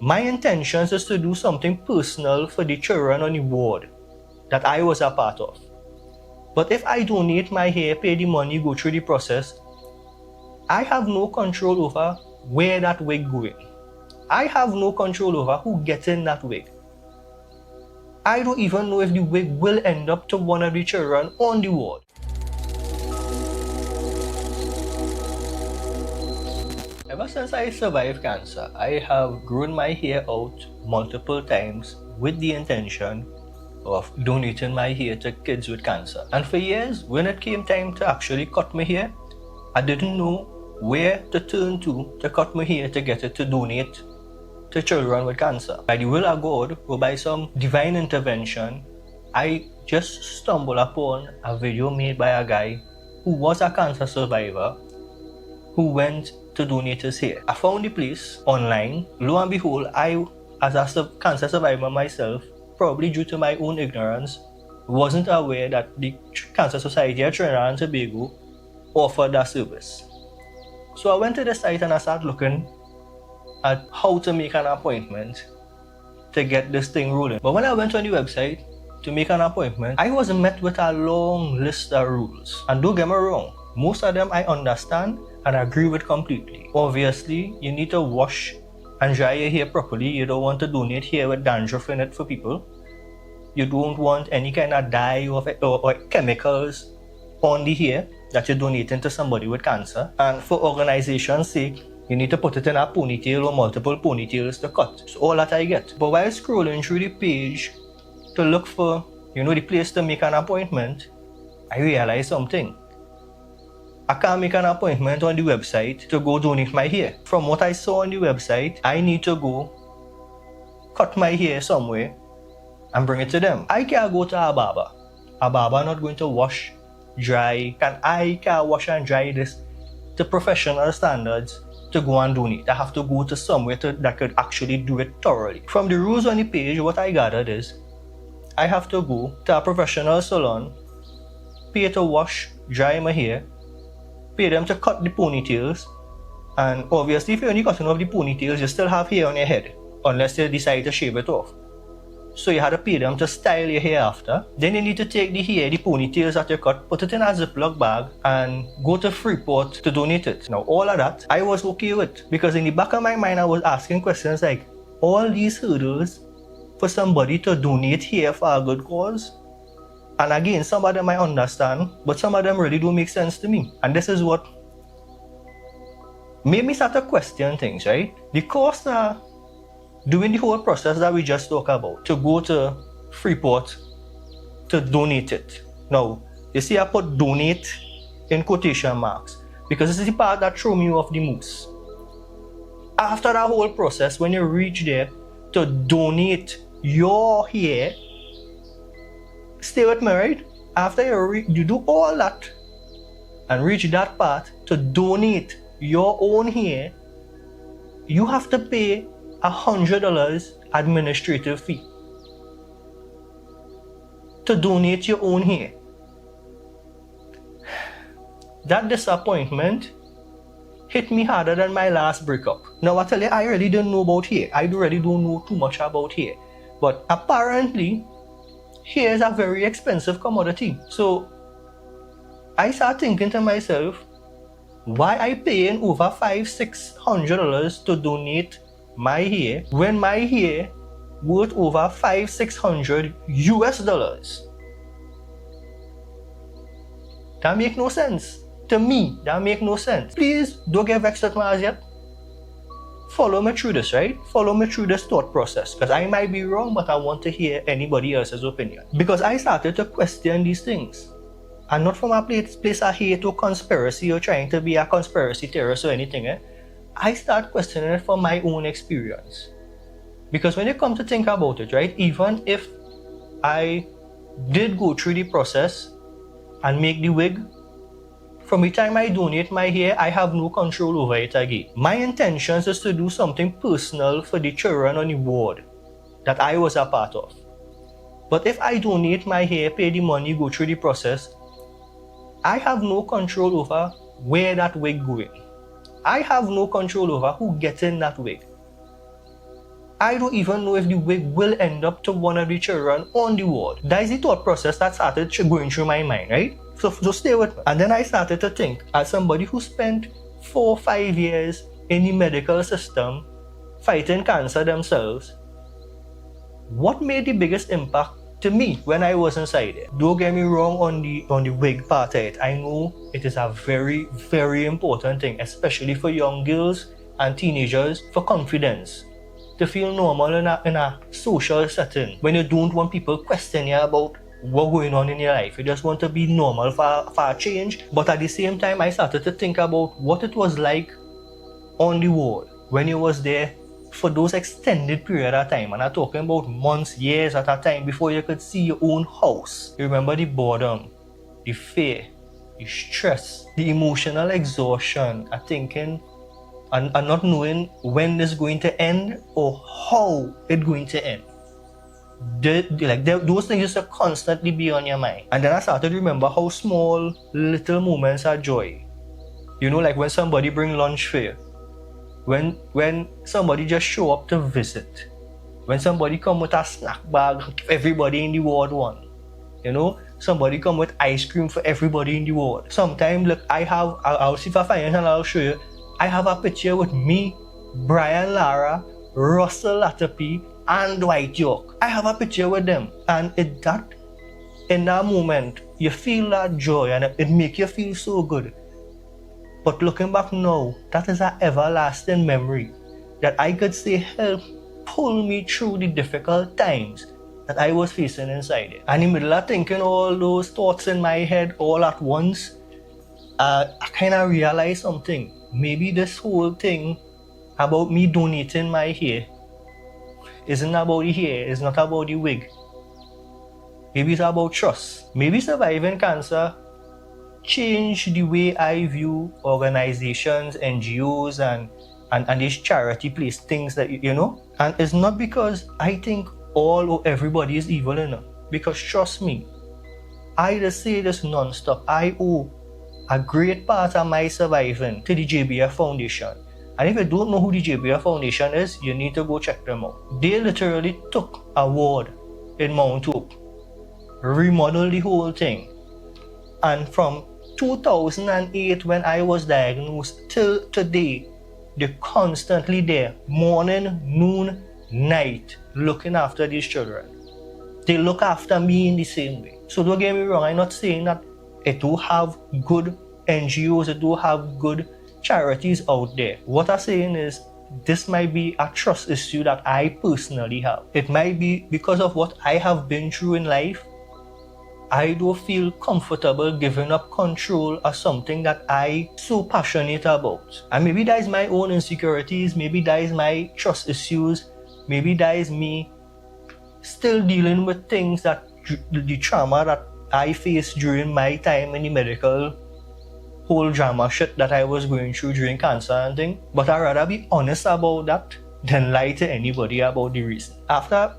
My intentions is to do something personal for the children on the ward that I was a part of. But if I donate my hair, pay the money, go through the process, I have no control over where that wig going. I have no control over who gets in that wig. I don't even know if the wig will end up to one of the children on the ward. Ever since I survived cancer, I have grown my hair out multiple times with the intention of donating my hair to kids with cancer. And for years, when it came time to actually cut my hair, I didn't know where to turn to cut my hair to get it to donate to children with cancer. By the will of God, or by some divine intervention, I just stumbled upon a video made by a guy who was a cancer survivor who went to donate his hair. I found the place online. Lo and behold, I, as a cancer survivor myself, probably due to my own ignorance, wasn't aware that the Cancer Society of Trinidad and Tobago offered that service. So I went to the site and I started looking at how to make an appointment to get this thing rolling. But when I went on the website to make an appointment, I was met with a long list of rules. And don't get me wrong, most of them I understand and agree with completely. Obviously, you need to wash and dry your hair properly. You don't want to donate hair with dandruff in it for people. You don't want any kind of dye or chemicals on the hair that you're donating to somebody with cancer. And for organization's sake, you need to put it in a ponytail or multiple ponytails to cut. So all that I get. But while scrolling through the page to look for, the place to make an appointment, I realized something. I can't make an appointment on the website to go donate my hair. From what I saw on the website, I need to go cut my hair somewhere and bring it to them. I can't go to a barber. A barber not going to wash, dry. I can't wash and dry this to professional standards to go and donate. I have to go to somewhere that could actually do it thoroughly. From the rules on the page, what I gathered is I have to go to a professional salon, pay to wash, dry my hair, pay them to cut the ponytails, and obviously if you're only cutting off the ponytails, you still have hair on your head, unless you decide to shave it off. So you had to pay them to style your hair after. Then you need to take the hair, the ponytails that you cut, put it in a Ziploc bag, and go to Freeport to donate it. Now all of that, I was okay with, because in the back of my mind I was asking questions like, all these hurdles for somebody to donate hair for a good cause? And again, some of them I understand, but some of them really don't make sense to me. And this is what made me start to question things, right? The cost of doing the whole process that we just talked about, to go to Freeport to donate it. Now, you see I put donate in quotation marks, because this is the part that threw me off the moose. After that whole process, when you reach there to donate your hair, stay with me, right? After you do all that and reach that part to donate your own hair, you have to pay $100 administrative fee to donate your own hair. That disappointment hit me harder than my last breakup. Now I tell you, I really didn't know about hair. I really don't know too much about hair. But apparently, hair is a very expensive commodity. So I started thinking to myself, why I paying over $500-600 to donate my hair when my hair worth over $500-600 US? That make no sense. To me, that make no sense. Please don't get vexed at me as yet. Follow me through this, right? Follow me through this thought process, because I might be wrong, but I want to hear anybody else's opinion. Because I started to question these things, and not from a place of hate or conspiracy or trying to be a conspiracy theorist or anything. I start questioning it from my own experience. Because when you come to think about it, right, even if I did go through the process and make the wig, from the time I donate my hair, I have no control over it again. My intentions is to do something personal for the children on the ward that I was a part of. But if I donate my hair, pay the money, go through the process, I have no control over where that wig going. I have no control over who gets in that wig. I don't even know if the wig will end up to one of the children on the ward. That is the thought process that started going through my mind, right? So just stay with me. And then I started to think, as somebody who spent 4 or 5 years in the medical system fighting cancer themselves, what made the biggest impact to me when I was inside it? Don't get me wrong on the wig part of it. I know it is a very, very important thing, especially for young girls and teenagers, for confidence, to feel normal in a social setting when you don't want people questioning you about what's going on in your life. You just want to be normal for a change. But at the same time, I started to think about what it was like on the ward when you was there for those extended period of time. And I'm talking about months, years at a time before you could see your own house. You remember the boredom, the fear, the stress, the emotional exhaustion of thinking and not knowing when it's going to end or how it's going to end. Those things used to constantly be on your mind. And then I started to remember how small little moments of joy, you know, like when somebody bring lunch for you, when somebody just show up to visit, when somebody come with a snack bag, everybody in the ward one, you know, somebody come with ice cream for everybody in the ward. Sometimes, look, I'll see if I find it and I'll show you. I have a picture with me, Brian Lara, Russell Latapy, and Dwight York. I have a picture with them. And in that moment, you feel that joy and it makes you feel so good. But looking back now, that is an everlasting memory that I could say helped pull me through the difficult times that I was facing inside it. And in the middle of thinking all those thoughts in my head all at once, I kind of realized something. Maybe this whole thing about me donating my hair isn't about the hair, it's not about the wig. Maybe it's about trust. Maybe surviving cancer changed the way I view organizations, NGOs, and these charity place things that, you know. And it's not because I think all or everybody is evil enough. Because trust me, I just say this non-stop. I owe a great part of my surviving to the JBF Foundation. And if you don't know who the JBF Foundation is, you need to go check them out. They literally took a ward in Mount Hope, remodeled the whole thing. And from 2008 when I was diagnosed till today, they're constantly there, morning, noon, night, looking after these children. They look after me in the same way. So don't get me wrong, I'm not saying that it do have good NGOs, it do have good charities out there. What I'm saying is, this might be a trust issue that I personally have. It might be because of what I have been through in life. I don't feel comfortable giving up control of something that I so passionate about. And maybe that is my own insecurities, maybe that is my trust issues, maybe that is me still dealing with things that the trauma that I faced during my time in the medical whole drama shit that I was going through during cancer and thing. But I'd rather be honest about that than lie to anybody about the reason. After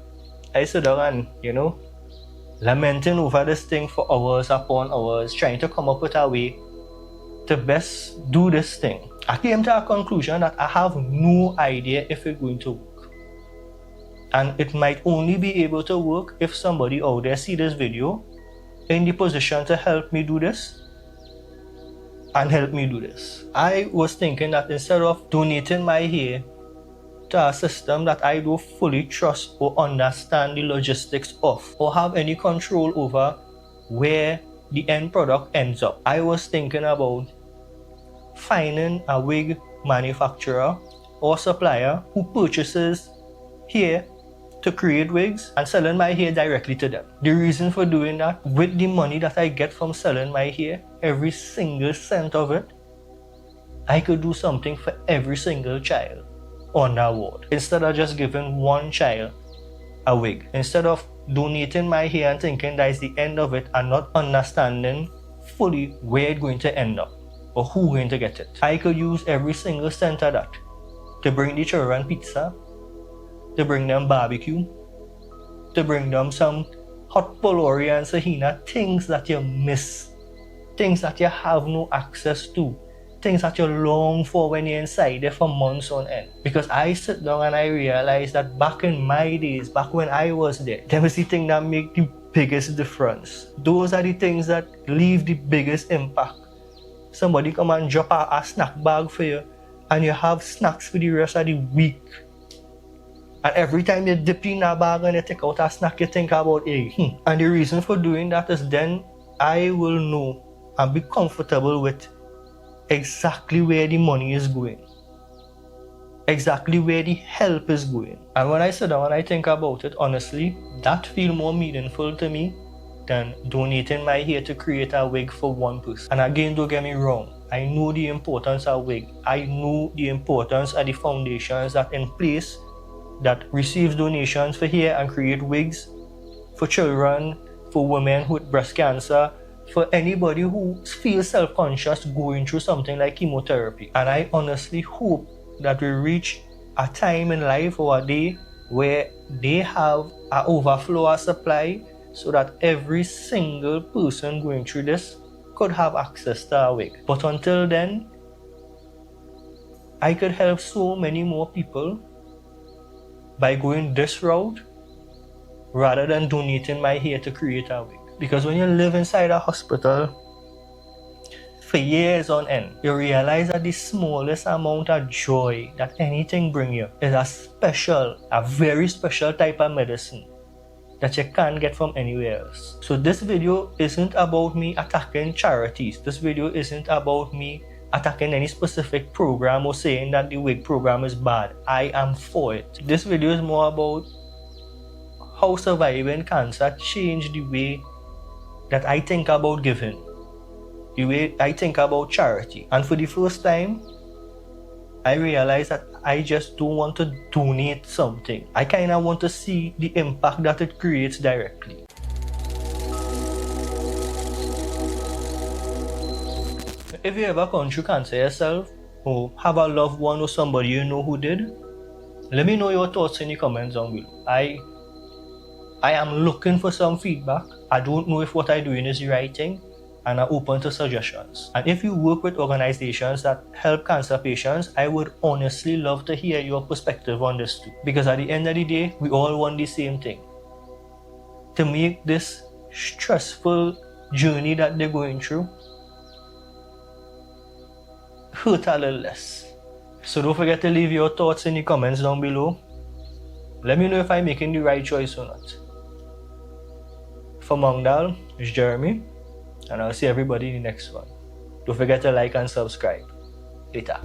I sit down and, you know, lamenting over this thing for hours upon hours, trying to come up with a way to best do this thing, I came to a conclusion that I have no idea if it's going to work. And it might only be able to work if somebody out there see this video in the position to help me do this and help me do this. I was thinking that instead of donating my hair to a system that I don't fully trust or understand the logistics of or have any control over where the end product ends up, I was thinking about finding a wig manufacturer or supplier who purchases hair to create wigs and selling my hair directly to them. The reason for doing that, with the money that I get from selling my hair, every single cent of it, I could do something for every single child on that ward. Instead of just giving one child a wig, instead of donating my hair and thinking that is the end of it and not understanding fully where it's going to end up or who's going to get it, I could use every single cent of that to bring the children pizza, to bring them barbecue, to bring them some hot polori and sahina, things that you miss, things that you have no access to things that you long for when you're inside there for months on end. Because I sit down and I realize that back in my days, back when I was there, there was the thing that make the biggest difference. Those are the things that leave the biggest impact. Somebody come and drop a snack bag for you, and you have snacks for the rest of the week. And every time you dip in that bag and you take out a snack, you think about it. And the reason for doing that is then I will know and be comfortable with exactly where the money is going, exactly where the help is going. And when I sit down and I think about it, honestly, that feels more meaningful to me than donating my hair to create a wig for one person. And again, don't get me wrong, I know the importance of wig. I know the importance of the foundations that in place that receives donations for hair and create wigs for children, for women with breast cancer, for anybody who feels self-conscious going through something like chemotherapy. And I honestly hope that we reach a time in life or a day where they have an overflow of supply so that every single person going through this could have access to a wig. But until then, I could help so many more people by going this route rather than donating my hair to create a wig. Because when you live inside a hospital for years on end, you realize that the smallest amount of joy that anything brings you is a very special type of medicine that you can't get from anywhere else. So this video isn't about me attacking charities. This video isn't about me attacking any specific program or saying that the wig program is bad. I am for it. This video is more about how surviving cancer changed the way that I think about giving, the way I think about charity. And for the first time, I realized that I just don't want to donate something. I kind of want to see the impact that it creates directly. If you ever gone through cancer yourself, or have a loved one or somebody you know who did, let me know your thoughts in the comments down below. I am looking for some feedback. I don't know if what I'm doing is the right thing, and I'm open to suggestions. And if you work with organizations that help cancer patients, I would honestly love to hear your perspective on this too. Because at the end of the day, we all want the same thing. To make this stressful journey that they're going through hurt a little less. So don't forget to leave your thoughts in the comments down below. Let me know if I'm making the right choice or not. For Mongdal, it's Jeremy, and I'll see everybody in the next one. Don't forget to like and subscribe. Later.